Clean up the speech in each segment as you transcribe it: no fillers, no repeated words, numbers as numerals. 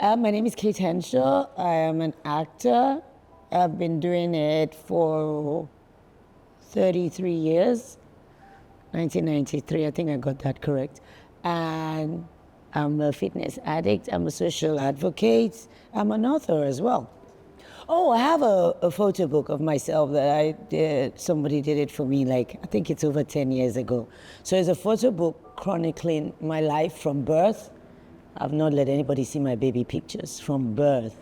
My name is Kate Henshaw. I am an actor. I've been doing it for 33 years. 1993, I think I got that correct. And I'm a fitness addict. I'm a social advocate. I'm an author as well. Oh, I have a photo book of myself that I did. Somebody did it for me, like, I think it's over 10 years ago. So it's a photo book chronicling my life from birth. I've not let anybody see my baby pictures from birth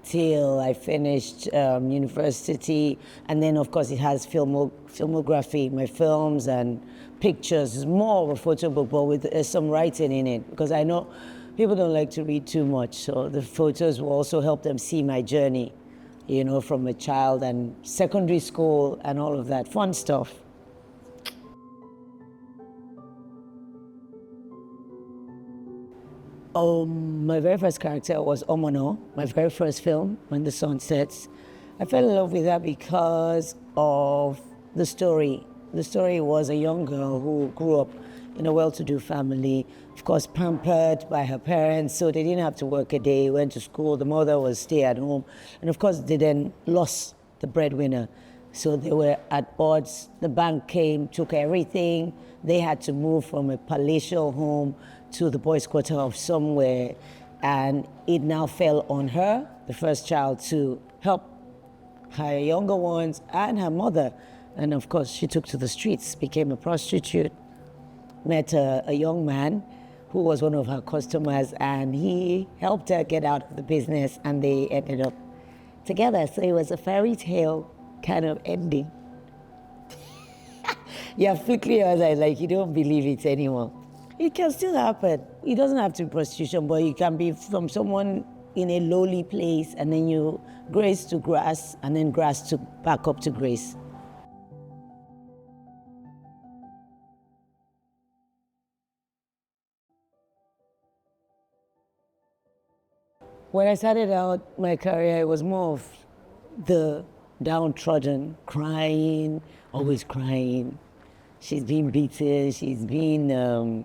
till I finished university. And then, of course, it has filmography, my films and pictures. It's more of a photo book, but with some writing in it, because I know people don't like to read too much. So the photos will also help them see my journey, you know, from a child and secondary school and all of that fun stuff. My very first character was Omono, my very first film, When the Sun Sets. I fell in love with her because of the story. The story was a young girl who grew up in a well-to-do family, of course pampered by her parents, so they didn't have to work a day, went to school, the mother was stay at home, and of course they then lost the breadwinner. So they were at odds. The bank came, took everything. They had to move from a palatial home to the boys' quarter of somewhere. And it now fell on her, the first child, to help her younger ones and her mother. And of course, she took to the streets, became a prostitute, met a young man who was one of her customers, and he helped her get out of the business, and they ended up together. So it was a fairy tale kind of ending. Yeah, quickly I was like, you don't believe it anymore. It can still happen. It doesn't have to be prostitution, but it can be from someone in a lowly place, and then you grace to grass, and then grass to back up to grace. When I started out my career, it was more of the downtrodden, crying, always crying. She's been beaten, she's been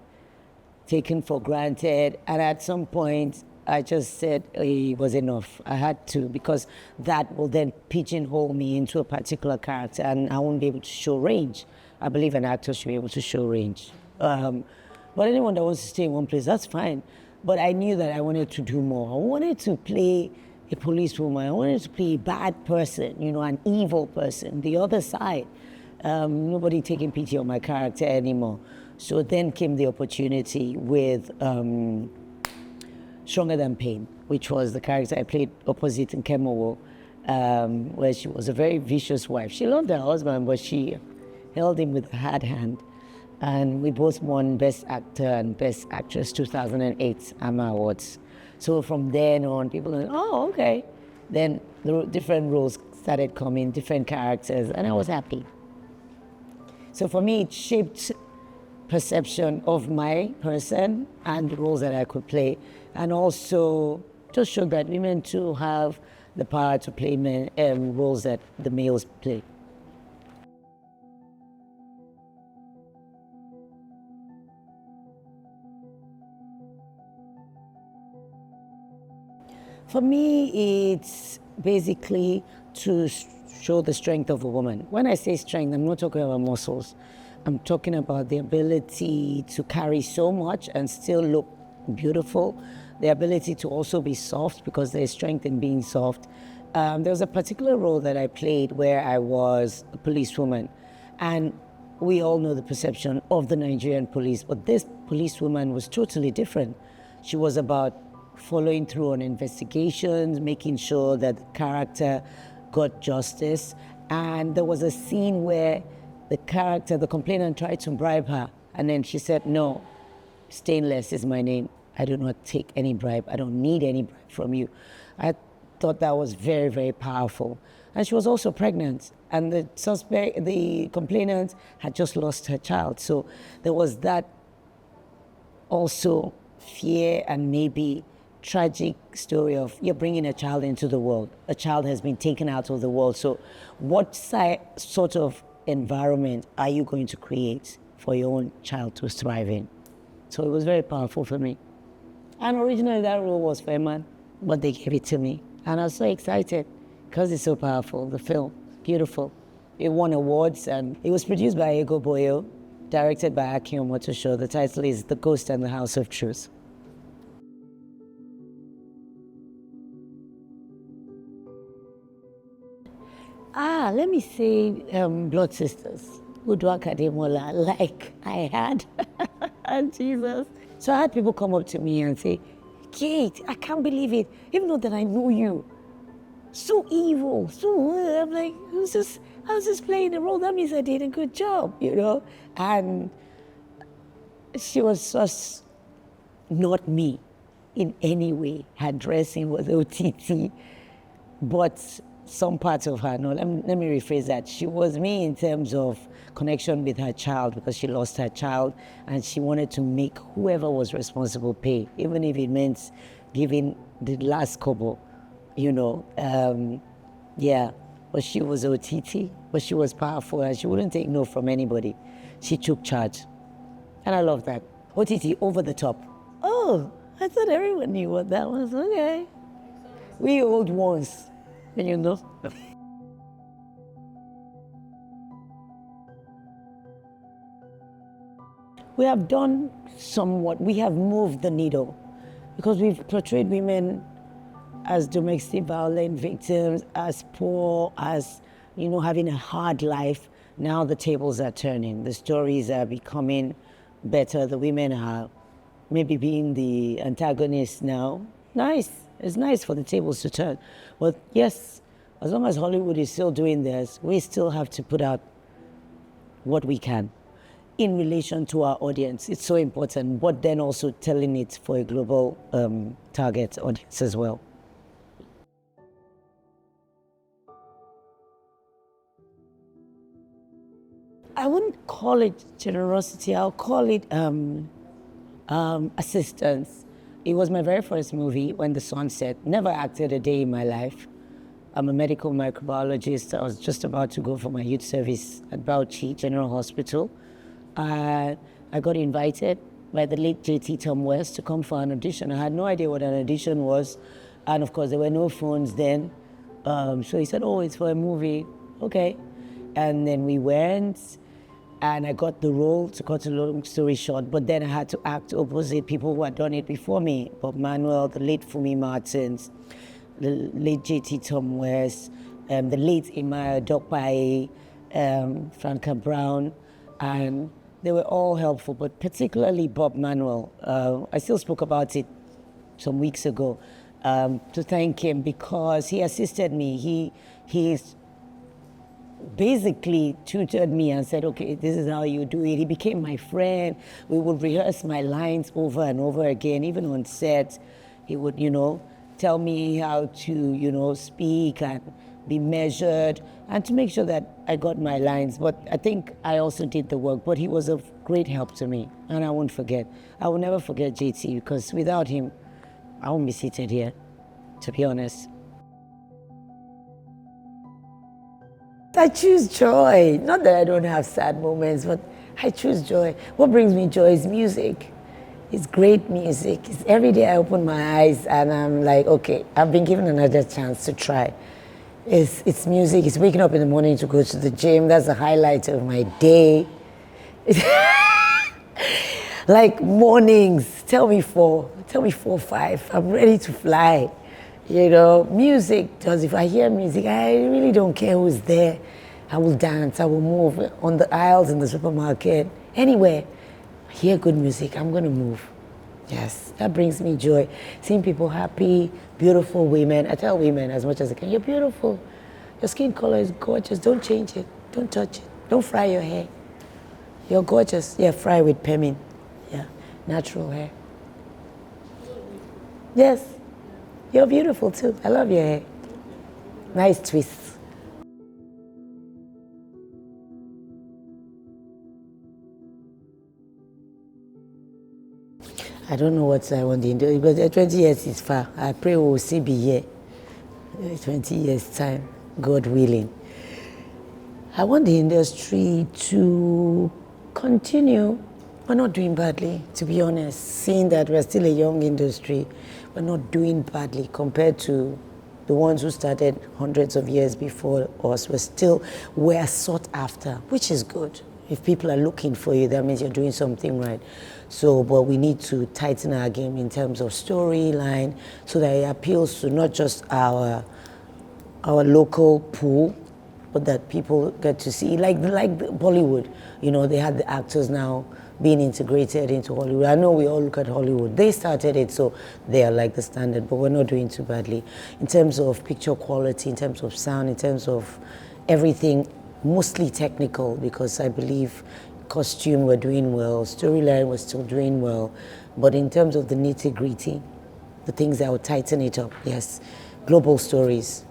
taken for granted. And at some point, I just said it was enough. I had to, because that will then pigeonhole me into a particular character, and I won't be able to show range. I believe an actor should be able to show range. But anyone that wants to stay in one place, that's fine. But I knew that I wanted to do more. I wanted to play a policewoman. I wanted to play a bad person, you know, an evil person, the other side. Nobody taking pity on my character anymore. So then came the opportunity with Stronger Than Pain, which was the character I played opposite in Kemowo, where she was a very vicious wife. She loved her husband, but she held him with a hard hand. And we both won Best Actor and Best Actress 2008 AMA Awards. So from then on, people were like, oh, okay. Then the different roles started coming, different characters, and I was happy. So for me, it shaped perception of my person and the roles that I could play, and also just showed that women too have the power to play roles that the males play. For me, it's basically to show the strength of a woman. When I say strength, I'm not talking about muscles. I'm talking about the ability to carry so much and still look beautiful. The ability to also be soft, because there's strength in being soft. There was a particular role that I played where I was a policewoman. And we all know the perception of the Nigerian police, but this policewoman was totally different. She was about following through on investigations, making sure that the character got justice. And there was a scene where the character, the complainant, tried to bribe her, and then she said, no, Stainless is my name. I do not take any bribe. I don't need any bribe from you. I thought that was very, very powerful. And she was also pregnant, and the complainant had just lost her child. So there was that also fear and maybe tragic story of you're bringing a child into the world. A child has been taken out of the world. So what sort of environment are you going to create for your own child to thrive in? So it was very powerful for me. And originally that role was for a man. but they gave it to me. And I was so excited because it's so powerful, the film, beautiful. It won awards and it was produced by Ego Boyo, directed by Akin Omotosho. The title is The Ghost and the House of Truth. Let me say Blood Sisters, Udwa Kademola, like I had, and Jesus. So I had people come up to me and say, Kate, I can't believe it, even though that I know you. So evil, so, I'm like, I was just playing the role. That means I did a good job, you know? And she was just not me in any way. Her dressing was OTT, but some parts of her, no, let me rephrase that. She was me in terms of connection with her child because she lost her child and she wanted to make whoever was responsible pay, even if it meant giving the last kobo, you know. Yeah, but she was OTT, but she was powerful and she wouldn't take no from anybody. She took charge. And I love that. OTT, over the top. Oh, I thought everyone knew what that was. Okay. We old ones. You know? We have done somewhat, we have moved the needle because we've portrayed women as domestic violence victims, as poor, as, you know, having a hard life. Now the tables are turning. The stories are becoming better. The women are maybe being the antagonists now. Nice. It's nice for the tables to turn. But yes, as long as Hollywood is still doing this, we still have to put out what we can in relation to our audience. It's so important, but then also telling it for a global target audience as well. I wouldn't call it generosity, I'll call it assistance. It was my very first movie, When the Sun Set. Never acted a day in my life. I'm a medical microbiologist. I was just about to go for my youth service at Bauchi General Hospital. I got invited by the late JT Tom West to come for an audition. I had no idea what an audition was. And of course, there were no phones then. So he said, oh, it's for a movie. Okay. And then we went. And I got the role, to cut a long story short, but then I had to act opposite people who had done it before me. Bob Manuel, the late Fumi Martins, the late JT Tom West, the late Imaya Dokpai, Franca Brown, and they were all helpful, but particularly Bob Manuel. I still spoke about it some weeks ago to thank him because he assisted me. He's basically tutored me and said, okay, this is how you do it. He became my friend. We would rehearse my lines over and over again, even on set. He would, you know, tell me how to, you know, speak and be measured and to make sure that I got my lines. But I think I also did the work, but he was of great help to me and I won't forget. I will never forget JT because without him, I won't be seated here, to be honest. I choose joy. Not that I don't have sad moments, but I choose joy. What brings me joy is music. It's great music. It's every day I open my eyes and I'm like, okay, I've been given another chance to try. It's music. It's waking up in the morning to go to the gym. That's the highlight of my day. Like mornings, tell me 4, 5. I'm ready to fly. You know, music does. If I hear music, I really don't care who's there. I will dance, I will move on the aisles in the supermarket, anywhere. I hear good music, I'm gonna move. Yes, that brings me joy. Seeing people happy, beautiful women. I tell women as much as I can, you're beautiful. Your skin color is gorgeous. Don't change it, don't touch it. Don't fry your hair. You're gorgeous. Yeah, fry with Pemin. Yeah, natural hair. Yes. You're beautiful too. I love your hair. Nice twists. I don't know what I want to do, but 20 years is far. I pray we will still be here. 20 years time, God willing. I want the industry to continue. We're not doing badly, to be honest, seeing that we're still a young industry. we're not doing badly compared to the ones who started hundreds of years before us. We're sought after, which is good. If people are looking for you, that means you're doing something right. So, but we need to tighten our game in terms of storyline so that it appeals to not just our local pool, but that people get to see, like Bollywood. You know, they have the actors now being integrated into Hollywood. I know we all look at Hollywood. They started it, so they are like the standard, but we're not doing too badly. In terms of picture quality, in terms of sound, in terms of everything, mostly technical, because I believe costume we're doing well, storyline we're still doing well, but in terms of the nitty-gritty, the things that will tighten it up, yes, global stories,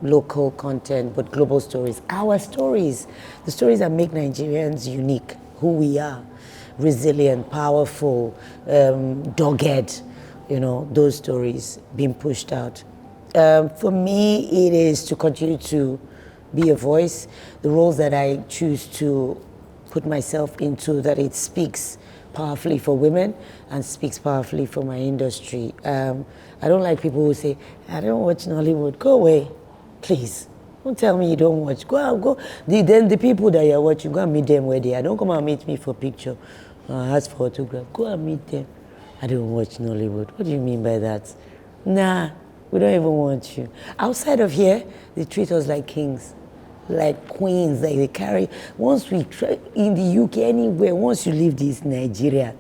local content, but global stories. Our stories, the stories that make Nigerians unique, who we are, resilient, powerful, dogged, you know, those stories being pushed out. For me, it is to continue to be a voice. The roles that I choose to put myself into, that it speaks powerfully for women and speaks powerfully for my industry. I don't like people who say, I don't watch Nollywood. Go away, please. Don't tell me you don't watch. Go out, go. Then the people that you're watching, go and meet them where they are. Don't come and meet me for picture. Ask for autograph. Go and meet them. I don't watch Nollywood. What do you mean by that? Nah, we don't even want you. Outside of here, they treat us like kings, like queens. Like they carry. Once we try in the UK, anywhere, once you leave this Nigeria,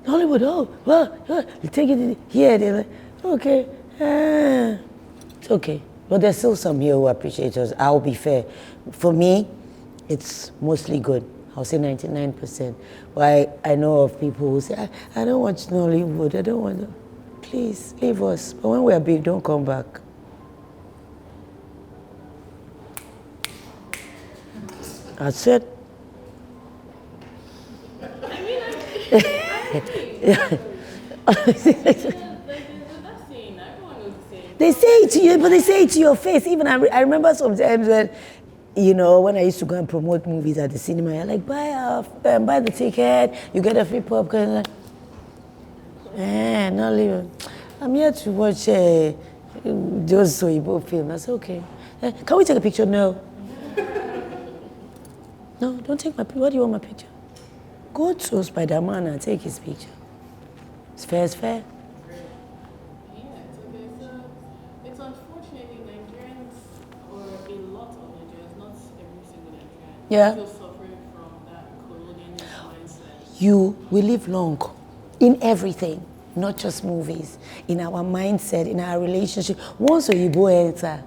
Nollywood, oh, well, you take it here, they're like, okay, it's okay. But there's still some here who appreciate us. I'll be fair. For me, it's mostly good. I'll say 99%. But I know of people who say, I don't watch Nollywood, I don't want to. Please, leave us. But when we're big, don't come back. That's it. They say it to you, but they say it to your face. Even I remember sometimes when, you know, when I used to go and promote movies at the cinema, you're like, buy the ticket, you get a free popcorn. Like, not leaving. I'm here to watch those Soyibo film. I said, okay. Can we take a picture? No. No, don't take my picture. What do you want my picture? Go to Spider-Man and take his picture. It's fair, it's fair. Yeah, it's okay. So it's unfortunately Nigerians, or a lot of Nigerians, not every single Nigerian, Yeah. still suffering from that colonialist mindset. We live long in everything, not just movies, in our mindset, in our relationship. Once Oyibo enter,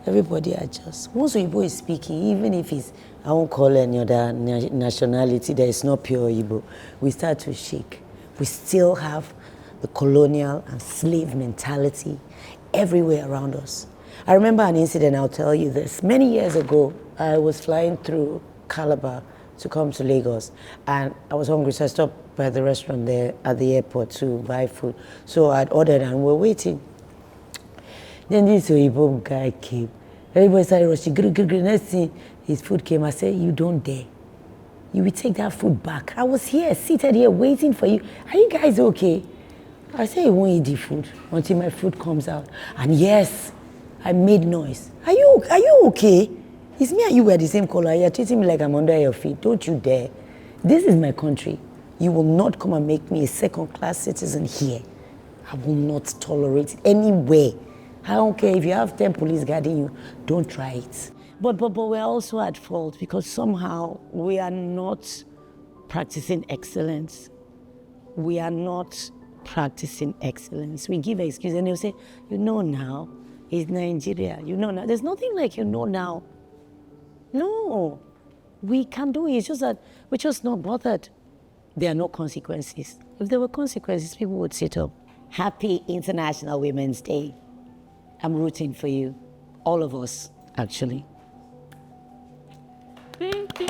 everybody adjusts. Once Oyibo is speaking, even if it's, I won't call any other nationality that is not pure Igbo, we start to shake. We still have the colonial and slave mentality everywhere around us. I remember an incident, I'll tell you this. Many years ago, I was flying through Calabar to come to Lagos, and I was hungry, so I stopped by the restaurant there at the airport to buy food. So I'd ordered and we're waiting. Then this Oyibo guy came. Everybody started rushing. Next thing, his food came. I said, you don't dare. You will take that food back. I was here, seated here, waiting for you. Are you guys okay? I said, you won't eat the food until my food comes out. And yes, I made noise. Are you okay? It's me and you were the same color. You're treating me like I'm under your feet. Don't you dare. This is my country. You will not come and make me a second-class citizen here. I will not tolerate it anywhere. I don't care if you have 10 police guarding you, don't try it. But we're also at fault because somehow we are not practicing excellence. We are not practicing excellence. We give excuses and they'll say, you know now, it's Nigeria. You know now. There's nothing like you know now. No, we can do it. It's just that we're just not bothered. There are no consequences. If there were consequences, people would sit up. Happy International Women's Day. I'm rooting for you. All of us, actually. Thank you.